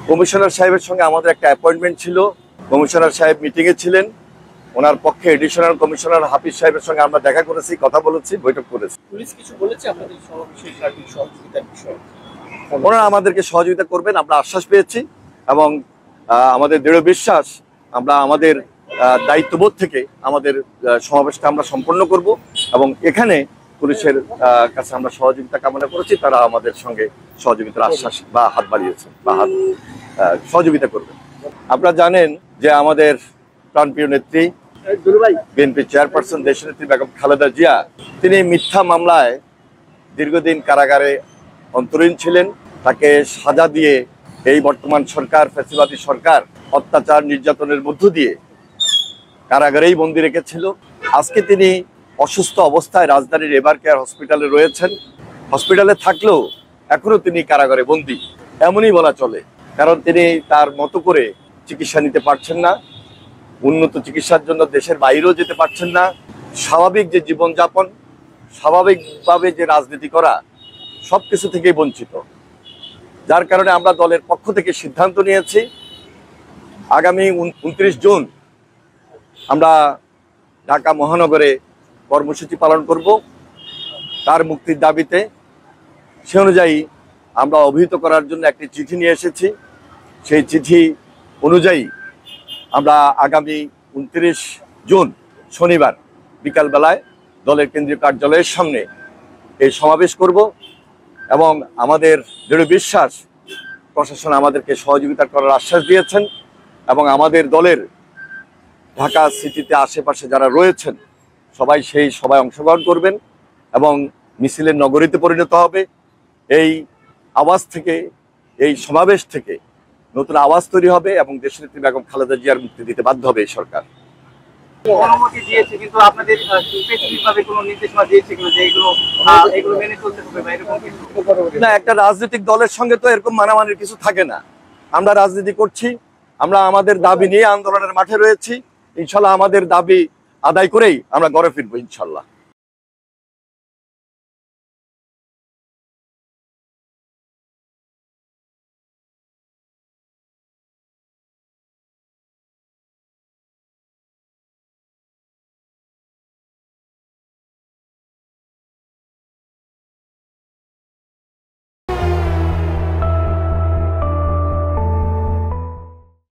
Commissioner সাহেবের সঙ্গে আমাদের একটা অ্যাপয়েন্টমেন্ট ছিল। কমিশনার সাহেব মিটিংয়ে ছিলেন। ওনার পক্ষে এডিশনাল কমিশনার হাফিজ সাহেবের সঙ্গে আমরা দেখা করেছি, কথা বলেছি, বৈঠক করেছি। পুলিশ কিছু বলেছে আপনাদের সমাবেশে সার্বিক সহযোগিতার বিষয়ে? ওনারা আমাদেরকে সহযোগিতা করবেন আমরা আশ্বাস পেয়েছি, এবং আমাদের দৃঢ় বিশ্বাস আমরা আমাদের দায়িত্ববোধ থেকে আমাদের সমাবেশটা আমরা সম্পন্ন করব, এবং এখানে পুলিশের কাছে আমরা সহযোগিতা কামনা করেছি। তারা আমাদের সঙ্গে সহযোগিতার আশ্বাস বা হাত বাড়িয়েছে বা হাত সহযোগিতা করবে। আপনারা জানেন যে আমাদের প্রাণপ্রিয় নেত্রী বিএনপি চেয়ারপারসন দেশনেত্রী বেগম খালেদা জিয়া, তিনি মিথ্যা মামলায় দীর্ঘদিন কারাগারে অন্তরীণ ছিলেন। তাকে সাজা দিয়ে এই বর্তমান সরকার, ফ্যাসিবাদী সরকার, অত্যাচার নির্যাতনের মধ্য দিয়ে কারাগারেই বন্দি রেখেছিল। আজকে তিনি অসুস্থ অবস্থায় রাজধানীর এভার কেয়ার হসপিটালে রয়েছেন। হসপিটালে থাকলেও এখনো তিনি কারাগারে বন্দি, এমনই বলা চলে। কারণ তিনি তার মতো করে চিকিৎসা নিতে পারছেন না, উন্নত চিকিৎসার জন্য দেশের বাইরেও যেতে পারছেন না। স্বাভাবিক যে জীবনযাপন, স্বাভাবিকভাবে যে রাজনীতি করা, সবকিছু থেকেই বঞ্চিত। যার কারণে আমরা দলের পক্ষ থেকে সিদ্ধান্ত নিয়েছি আগামী 29 জুন আমরা ঢাকা মহানগরে কর্মসূচি পালন করব তার মুক্তির দাবিতে। সে অনুযায়ী আমরা অবহিত করার জন্য একটি চিঠি নিয়ে এসেছি। সেই চিঠি অনুযায়ী আমরা আগামী 29 জুন শনিবার বিকালবেলায় দলের কেন্দ্রীয় কার্যালয়ের সামনে এই সমাবেশ করব, এবং আমাদের দৃঢ় বিশ্বাস প্রশাসন আমাদেরকে সহযোগিতা করার আশ্বাস দিয়েছেন, এবং আমাদের দলের ঢাকা সিটিতে আশেপাশে যারা রয়েছেন সবাই সেই সভায় অংশগ্রহণ করবেন, এবং মিছিলের নগরীতে পরিণত হবে। এই আওয়াজ থেকে, এই সমাবেশ থেকে নতুন আওয়াজ তৈরি হবে, এবং দেশনেত্রী বেগম খালেদা জিয়ার মুক্তি দিতে বাধ্য হবে এই সরকার। অনুমতি দিয়েছে, কিন্তু আপনাদের স্পেসিফিকভাবে কোনো নির্দেশনা দিয়েছে কিনা যে এগুলো মেনে চলতে হবে বা এরকম কিছু? না, একটা রাজনৈতিক দলের সঙ্গে তো এরকম মানামানির কিছু থাকে না। আমরা রাজনীতি করছি, আমরা আমাদের দাবি নিয়ে আন্দোলনের মাঠে রয়েছি। ইনশাল্লাহ আমাদের দাবি আদায় করেই আমরা ঘরে ফিরবো ইনশাল্লাহ।